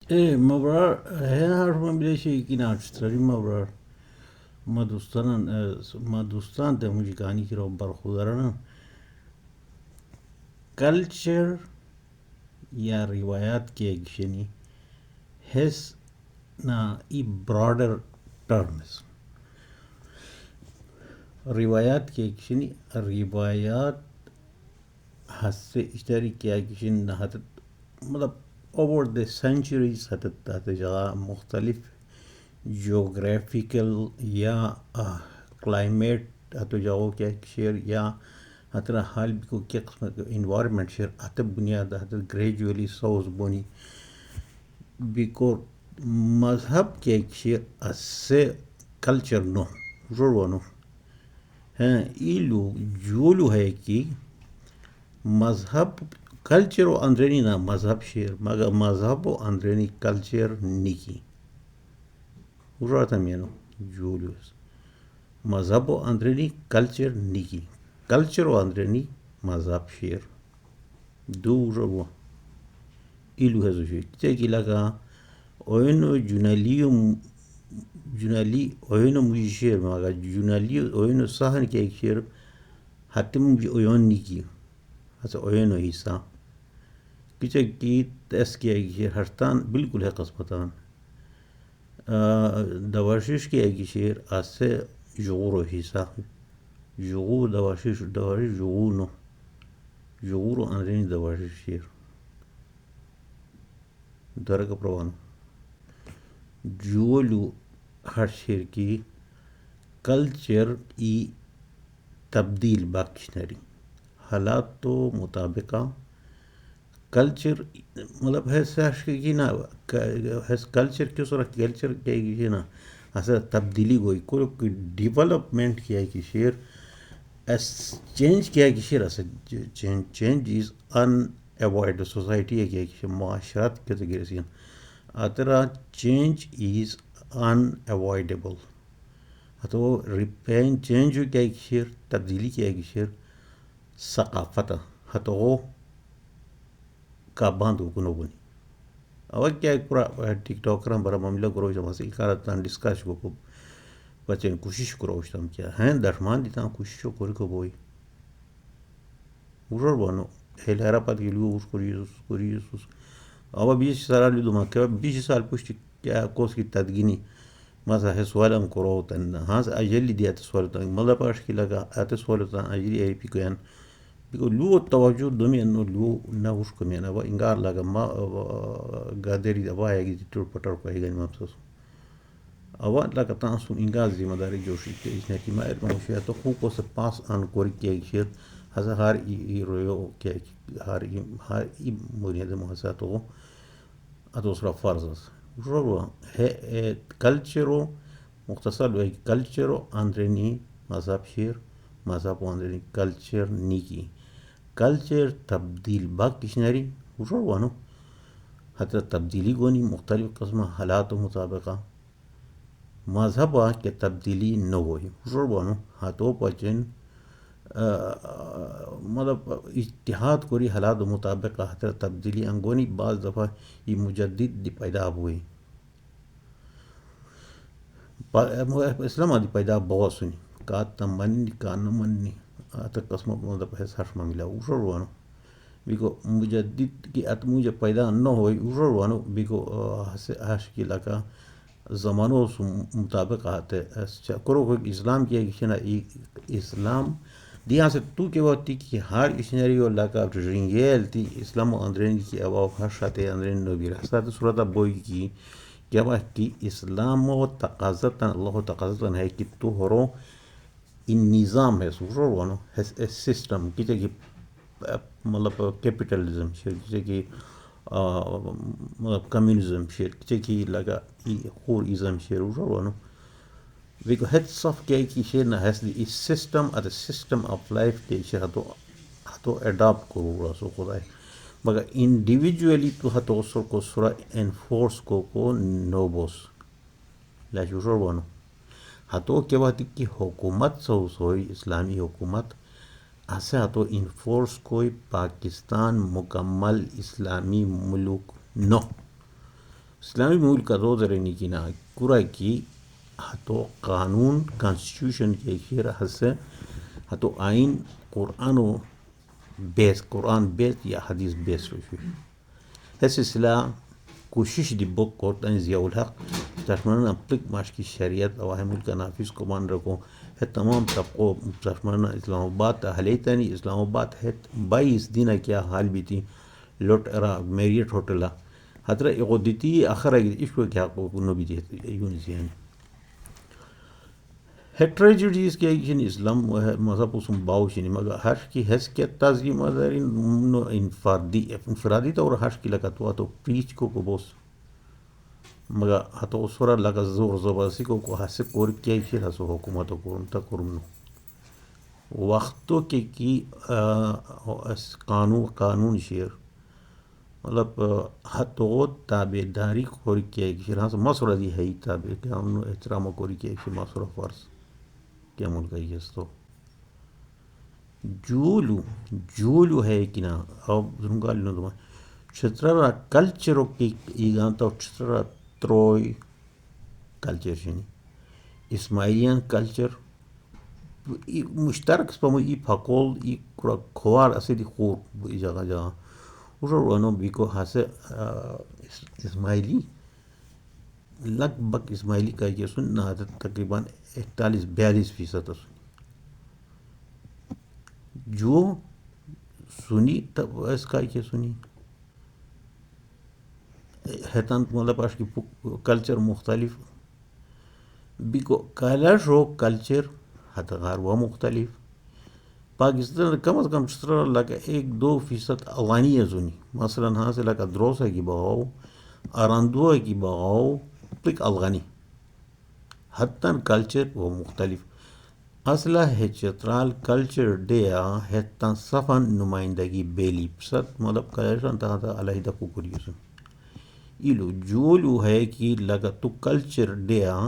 Mavrar her zaman bile şey yine açtırayım Mavrar مادوستان ته موږ کہانی کی رو برخودارانه کلچر یا روایات کے ایکشنی ہیز نا ای براڈر ٹرمز روایات کے ایکشنی روایات حس اشتری کے ایکشن نہ مطلب اوور دا سینچریز حتت جگہ مختلف جغرافیکل یا کلائمیٹ ہتو جاؤ کیا شیر یا ہترا حال کو کیا قسمت انوائرمنٹ شیر ہت بنیاد ہت گریجولی سوز بونی بیکو مذہب کے شیر اسے کلچر نو روانو ہیں ایلو جولو ہے کہ مذہب کلچر و اندرینی نا مذہب شیر مگر مذہب و اندرینی کلچر نیکی مینو جولیوس مذہب و اندرینی کلچر نیکی کلچر و اندرینی مذہب شیر دو رو ایلو ہے شیر چیکی لگا اوینو جنالی اوینو مجھے شیر مگا جنالی اوینو سہن کے ایک شیر حتم مجھے اوین نیکی اچھا اوینو حصہ کچھ کی تیس کیا ایک شیر ہرتان بالکل ہے قسمتان دواشش کی ایک شیر اسے جغور و حصہ جغور دواشش جغور نو جغور و اندرینی دواشش شیر درک پروانو جولو ہر شیر کی کلچر ای تبدیل باکشنری حالات تو مطابقہ کلچر مطلب ہے ساش کی نا کلچر کیوں سورا کلچر کیا ہے نا ایسا تبدیلی گوئی کوئی ڈیولپمنٹ کیا ہے کہ شیر ایس چینج کیا ہے کہ شیر ایسا change is in avoid society ہے کیا کہ معاشرات کے ذریعے سے اترا چینج از ان اوائڈیبل تو ریپین چینج ہو کیا ہے کہ شیر تبدیلی کیا ہے کہ شیر ثقافت ہتو کا باندھ کو نو بنی اور کیا پورا ٹک ٹاکر برا معاملہ کرو جب سے کارتان ڈسکس کو بچے کوشش کرو تم کیا ہیں درمان دیتا ہوں کوشش کو بوئی ارور بنو ہیلہرا پات کے لیے اس کو اب 20 سال دما کہ 20 سال پوچھ کیا کوس کی تدگینی مزہ ہے سوالم کرو تن ہاں اجلی دیا سوال مطلب پاش کی لگا آتے سوال اجلی اے پی کوین بیکو لو توجہ دومی انو لو نہ اس کو میں نہ وہ انگار لگا ما گادری دوا ہے کہ ٹور پٹر کو ہے گن مفسوس اوا لگا تاسو انگار ذمہ داری جوشی کہ اس نے کی ما ارمشیا تو کو سے پاس ان کوری کی شیر ہزار ای رویو کہ ہر بنیاد محاسبہ تو دوسرا فرض ہے کلچرو مختصر کلچرو اندرینی مذہب شیر مذہب اندرینی کلچر نیکی کلچر تبدیل باق کشنری وانو حتی تبدیلی گونی مختلف قسم حالات و مطابقہ مذہب کے تبدیلی نہ ہوئی وانو ہاتھوں پچن مطلب اتحاد کوری حالات و مطابق حتی تبدیلی انگونی بعض دفعہ یہ مجدد دی پیدا ہوئی اسلام دی پیدا بہت سنی کا منی کا نہ منی اتر قسم مطلب ہے سرش میں ملا وانو بیکو مجدد کی مجھے پیدا نہ ہوئی وانو بیکو حش کی لگا زمانوں مطابق آتے کرو کوئی اسلام کیا کہ اسلام دیا سے تو کہ وہ تی کہ ہر اشنری اور لگا رنگیل تی اسلام و اندرین کی ابا حشات اندرین نبی رحصات صورت بوئی کی کیا وہ کہ اسلام و تقاضتاً اللہ تقاضتاً ہے کہ تو ہرو ان نظام ہے سورو وانو ہے سسٹم کی کہ مطلب کیپیٹلزم شیر کہ مطلب کمیونزم شیر کہ لگا خور ازم شیر وانو بیکو ہیڈس آف کیا کہ شیر نہ ہیس دی سسٹم ات سسٹم آف لائف کے شیر ہتو اڈاپٹ کرو رسو خدا ہے مگر انڈیویجولی تو ہتو سر کو سورا انفورس کو نوبوس لاش وانو ہتو کیا بات کی حکومت سوئی اسلامی حکومت ایسے ہتو انفورس کوئی پاکستان مکمل اسلامی ملک نو اسلامی ملک روزرنی کی نا کورا کی حتو قانون کانسٹیٹیوشن کے خیر حسن حتو آئین قرآن و بیس قرآن بیس یا حدیث بیس روشی حس اصلاح کوشش دی بک قرآن ضیاء الحق تشمن اپلک ماش کی شریعت اواہ ملک نافذ کو مان رکھوں ہے تمام طبقوں تشمن اسلام آباد حلیتنی اسلام آباد ہے 22 دن کیا حال بھی تھی لوٹ ارا میریٹ ہوٹل حضرت اقودتی آخر عشق کیا کو نو بھی یونیسین ہے ٹریجڈیز کے اسلام مذہب اسم باؤشنی مگر حش کی حس کے تازی مذہر انفرادی طور حش کی لگت ہوا تو پریچ کو بوس مگر حتو اسورا لگا زور زبرسی کو حس کور کیا شیر حسو حکومت کرم تا کرم وقتوں کے کی قانون شیر مطلب حتو تابع داری کوری کیا شیر ہاں مسورہ دی ہے تابع کہ ہم احترام کوری کیا شیر مسورہ فرض کیا ملک ہے اس تو جولو ہے کہ نا اب زنگال نو دما چھترا کلچر کی ایگان تو چھترا تروئی کلچر شنی اسماعیلیان کلچر مشترک سپمو ای پھکول ای کھوار اسیدی خور جگہ جگہ اسر ونو بیکو ہاسے اسماعیلی لگ بھگ اسماعیلی کا یہ سن نہ تقریباً 41-42% جو سنی تب اس کا یہ سنی حیتان مولا پاش کی کلچر مختلف بیکو کالر رو کلچر حتی غار وہ مختلف پاکستان کم از کم چطرہ لگا 1-2% اوانی سنی مثلا ہاں سے لگا دروسہ کی بغاو اراندوہ کی بغاو پک افغانی حتی کلچر وہ مختلف اصلہ ہے چترال کلچر ڈیا حتی صفن نمائندگی بیلی ست مطلب کلیشن تا علیحدہ کو کریسن ایلو جولو ہے کہ لگا تو کلچر ڈیا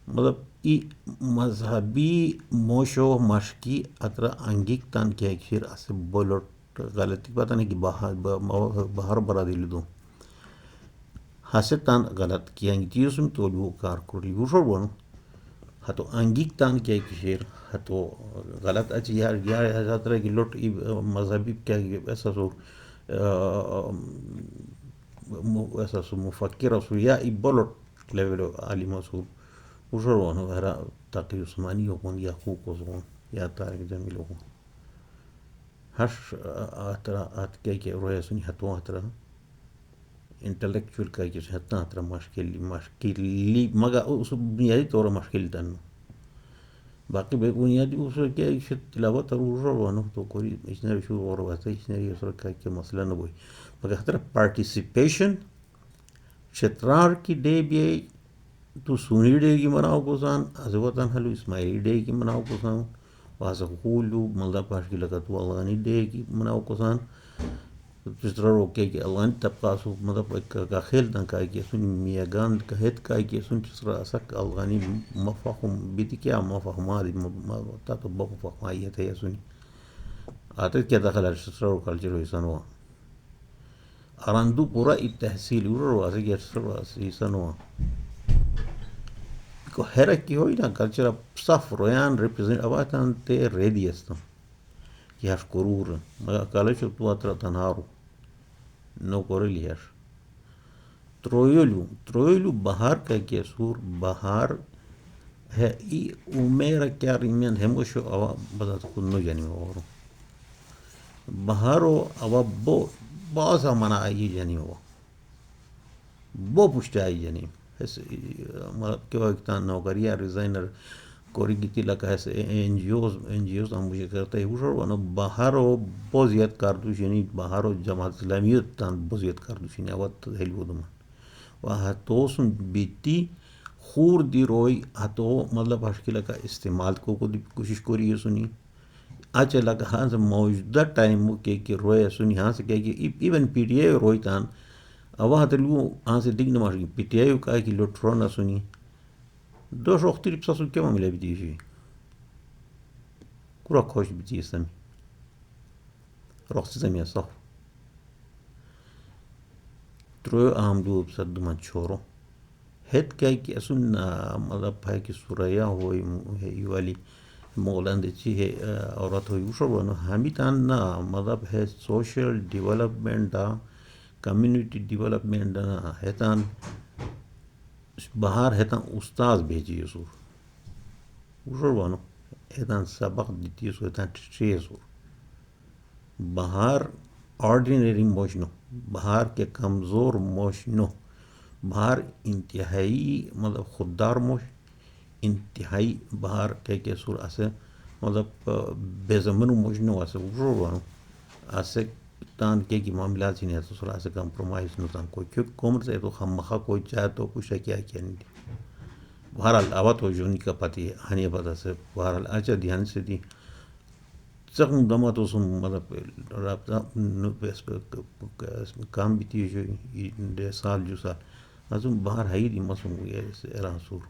مطلب ای مذہبی موشو مشکی اترا انگیک تان کیا ایک شیر اسے بولوٹ غلطی پتہ نہیں کہ باہر برا دل دوں حسد تان غلط کیا انگی تیسم تو لو کار کری وشور بونو حتو انگیک تان کیا ایک شیر حتو غلط اچھی یار حضرت کی لوٹ مذہبی کیا ایسا سو ایسا سو مفکر سو یا ای بولوٹ لیول عالم سو وشور بونو ہرا تاقی عثمانی ہوں یا خوک ہوں یا تارک جمیل ہوں ہش آترا آت کیا رویا سنی حتو آترا انٹلیکچول کا کسی حتی آترا مشکلی مگا اس بنیادی طور مشکل تن باقی بنیادی اس کیا ایک تلاوت اور وشور بونو تو کوئی اشنری شو اور واسطہ اشنری اس کا کیا مسئلہ نہ ہوئی مگر حترا پارٹیسپیشن شترار کی ڈے بھی تو سونی ڈے کی مناؤ کو سان عزوطان حلو اسماعیلی ڈے کی مناؤ کو سان واسا خولو ملدہ پاش کی لگتو افغانی ڈے کی مناؤ کو سان جس طرح روکے کہ افغانی طبقہ سو مطلب ایک خیل تن کا کہ سن میگان کا ہت کا کہ سن جس طرح اسک افغانی مفہوم بیتی کیا مفہومات تا تو بفہمائیت ہے سنی آتے کیا دخل جس طرح کلچر ہوئی سنوا اراندو پورا تحصیل واسے کیا جس طرح سنوا کو حیرت کی ہوئی نا کلچر صف رویان ریپرزنٹ اباتان تے ریدی استم یاش کرور مگا کالچو تو اترا تنہارو نو کوریلی یاش ترویلو بہار کا کیا سور بہار ہے ای اومیرا کیا ریمین ہموشو اوا بدا تو کنو جانی مورو بہارو اوا باسا منا آئی جانی ہوا بو پشتے آئی جانی مطلب کہ وقتان نوکری ریزائنر کوری گیتی لکا ہے این جی اوز ہم مجھے کرتا ہے وشور ونو بہارو بوزیت کاردوشینی بہارو جماعت اسلامیت تان بوزیت کاردوشینی اوات دہلو دمان و ہتو سن بیتی خور دی روئی ہتو مطلب ہشکی لکا استعمال کو دی کوشش کوری ہے سنی آچے لکا ہاں سے موجودہ ٹائم کہ روئی سنی ہاں سے کہ ایون پی ٹی آئی روئی تان اوہ تلو ہاں سے دیکھ نماشی پی ٹی آئی کا کہ لوٹ رونا سنی دو شوختی رپسا سن کیا ملے بھی دیشی کورا خوش بھی دیش سمی رخصی سمی صف ترو عام دو بصد ما تشورو هت كاي كي أسون مذهب هاي كي سوريا هو يوالي مغلان تشي هي أورات هو يوشر وانو هميتان مذهب هي social development دا community development دا هتان بهار هتان استاذ بيجي يسور وشر وانو هتان سبق ديتي يسور هتان تشيسور بهار ordinary موشنو بهار کے کمزور موشنو بہار انتہائی مطلب خوددار موش انتہائی بہار کہ سور اسے مطلب بے زمن موش نو اسے وروانو اسے تان کہ معاملات نہیں ہے سور اسے کمپرومائز نو تان کوئی کومر سے تو ہم مخا کوئی چاہ تو کچھ کیا نہیں بہرحال آوات ہو جونی کا پتی ہنی پتہ سے بہرحال اچھا دھیان سے دی سکم دما تو سم مطلب رابطہ کام بھی تھی جو سال جو سال ازم بہر هاي دي مصر إيران سور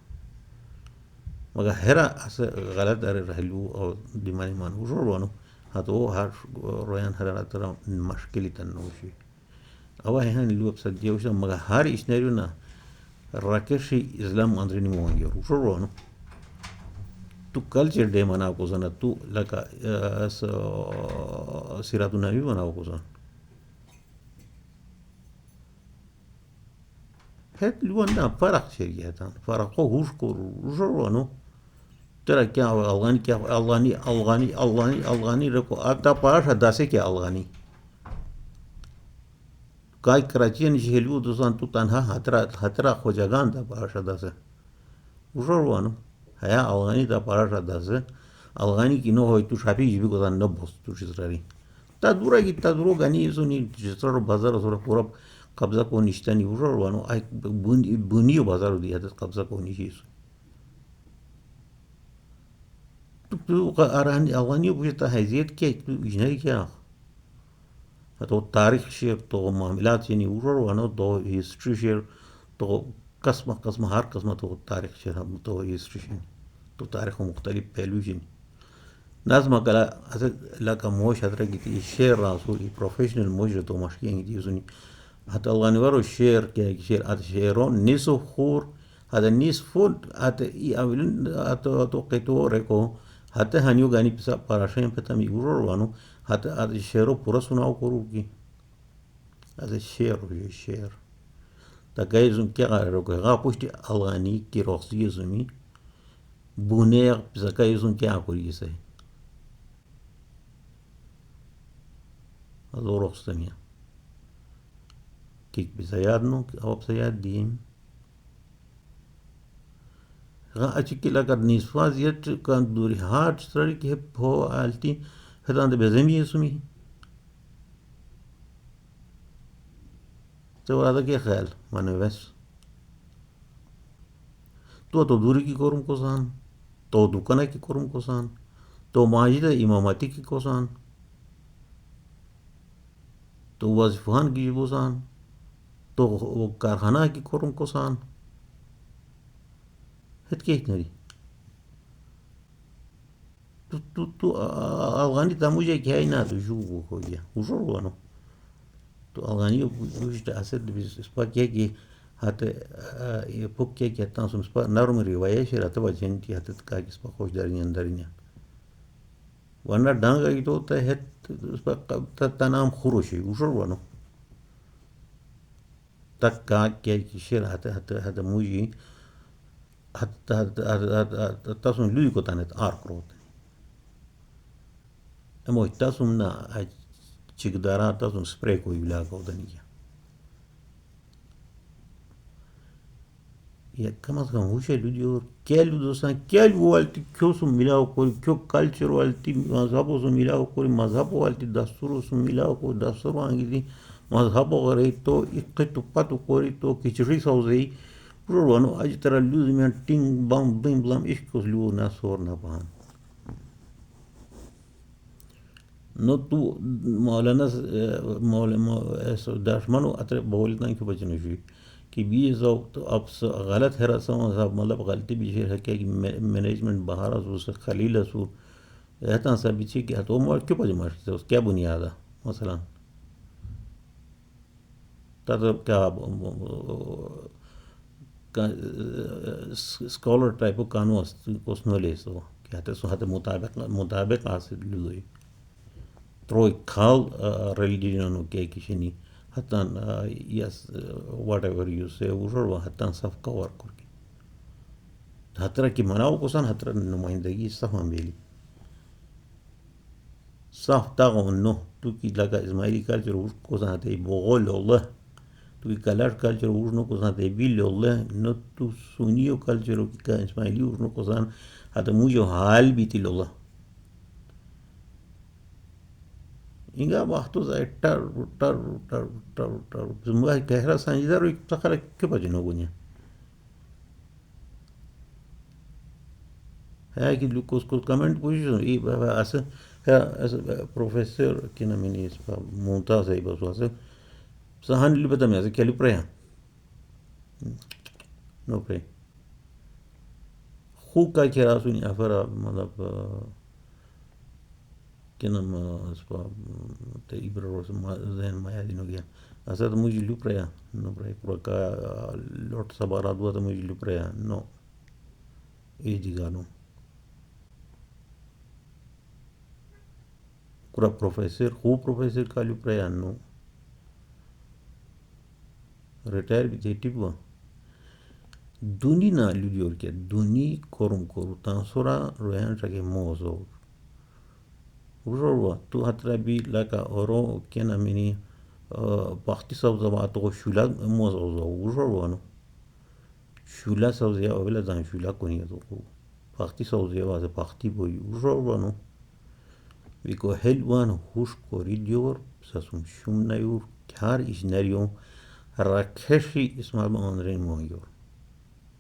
مگر هرا أس غلط أر رحلو أو دماني مان وجور وانو هاتو هار رويان هرا ترى مشكلة تنوشي أو هن اللي بسد جوشة مگر هار إشناريو نا راكشي إسلام أندريني موانجر وجور وانو تو كالتشر دي منا كوزانا تو لكا سيراتو نبي منا كوزانا هات لوانا فرق شريعتان فرقه وشكر وجروانو ترى كيا ألغاني كيا ألغاني ركو أتا باش هداسة كيا ألغاني كاي كراتين جهلو دوسان تو تنها هترا خوجاغان تا باش هداسة وجروانو هيا ألغاني تا باش هداسة ألغاني كي نو هوي تو شابي جبي كوزان نبوس تو شزراري تا دورا كي تا دورو غني يزوني جسر بازار سورا پورا قبضہ کو نشتا نہیں ہو رہا وانو آئی بنیو بازار دیا تھا قبضہ کو نشی سو تو ارانی اوانیو بجتا حیثیت کیا تو اجنری کیا تو تاریخ شیر تو معاملات یعنی ہو رہا وانو تو ہسٹری شیر تو قسم ہر قسم تو تاریخ شیر تو ہسٹری شیر تو تاریخ مختلف پہلو شیر نظم کلا اصل لکا موش حضرہ کی شیر راسولی پروفیشنل موش تو مشکین کی سنی حتى الله نورو الشير كشير هذا شيرون نيسو خور هذا نيس فود هذا يعملون هذا قطو ركو حتى هنيو غاني بس باراشين بتام يورو وانو حتى هذا شيرو براسونا وكروكي هذا الشير تجايزون كيا ركو غابوشتي ألغاني كي روسي زمي بونير بس تجايزون كيا كوريسه هذا روسيا كيك بسيادنو أو بسياد ديم غا أشكي لقد نسفازيت كان دوري هارد ستري كيف هو عالتي هذا عند بزمي يسمي تو هذا كي خيال ما نفس تو دوري كي كورم كوسان تو دكانة كي كورم كوسان تو ماجدة إماماتي كي كوسان تو وظيفان كي جبوسان تو کارخانہ کی کورم کوسان ہت کیک نری تو افغانی تموجه که اینا تو جو بو گیا وجور وانو تو افغانی وجود اسد بسپا که حتی پوک که تاسو سپا نرم روایت راته وجنتی حتی کا کی سپا خوش درینیا ورنه ډنګ ایتو ته هت سپا تنام خروشي وجور وانو تكا كي شير حتى موجي حتى تاسون لوي کو تانت اركروت امو تاسون نا چيگدارا تاسون سپري کو يلا کو دنيا يا كما كان وش لوديو كيلو دوسان كيلو والتي كوسو ميلاو كو كيو كالتشر والتي مذهبو سو ميلاو كو مذهب والتي دستور سو ميلاو كو دستور انجلي مذهب غريتو اقتو باتو كوريتو كيشري سوزي پروانو اج ترى لوز ميان تين بام بيم بلام اشكوس لو ناسور نبان نو تو مولانا داشمانو اتر بولتان کی بچنو شوی کہ بھی زو تو اب غلط ہے رسم مطلب غلطی بھی ہے کہ مینجمنٹ باہر اس خلیل سو رہتا سب بھی کہ تو مار کیوں پج مار کیا بنیاد مثلا تب کیا اسکالر ٹائپ کانو اس نو لیسو کہتے سو ہتے مطابق آسد لدوی تروی کھال ریلیجن کے کشنی حتان یس واٹ ایور یو سے وہ حتان صف کور کر کی حترہ کی مناو کسان حترہ نمائندگی صف بیلی صف تاغون نو تو کی لگا اسماعیلی کلچر کسان حتے بغول اللہ تو کی کلر کلچر نو کسان حتے بیل اللہ نو تو سونیو کلچر کی اسماعیلی نو کسان حتے موجو حال بیتی اللہ اینگا باختو زای ٹر ٹر ٹر ٹر ٹر زمبا کہرا سانجدار ایک تخلا کیا بجنو گنیا ہے کہ لوگ اس کو کمنٹ پوچھ ایسا پروفیسر کی نامینی اس کا ممتاز ہے بس واسے سہان لی بتا میں ایسے کیا لپرے ہیں نو پرے خوب کا کیا سنی افرا مطلب کہ نام اس کا تیبر روز ذہن مایا دینو گیا ایسا تو مجھے لپرے ہیں نو پرے پورا کا لوٹ سبارات ہوا تو مجھے لپرے ہیں نو ای جی گانو پورا پروفیسر خوب پروفیسر کا لپرے ہیں نو ریٹائر بھی تھی ہوا دونی نا لیور کیا دونی کورم کورو تانسورا رویان چاکے موزو ہوا تو حترہ بھی لکا اورو کیا نامینی باختی سوزا باتو شولا موزو ہوا نو شولا سوزیا اولا دان شولا کنی تو باختی سوزیا واسه باختی بوی ہوا نو بیکو هل وان هوش کوری دیور ساسون شوم نیور کار ایشنریون راکشی اسمال آندرین مویور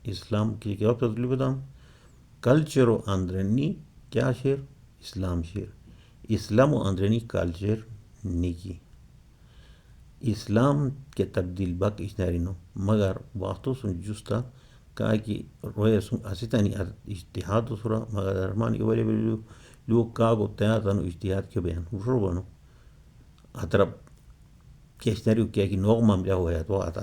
اسلام کی کیا تطلیب دام کلچر آندرینی کیا شیر اسلام شیر اسلام و آندرینی کلچر نیکی اسلام کے تبدیل باق ایشنری نو مگر باختو سن جستا کہا کہ رویا سن اسیتانی اجتحاد سورا مگر ارمان اولی بلیو لوگ کاغو تیاتانو اجتحاد کے بیان ہوا نو حترہ کیشنریو کیا کہ نوغ مام جا ہوا ہے تو آتا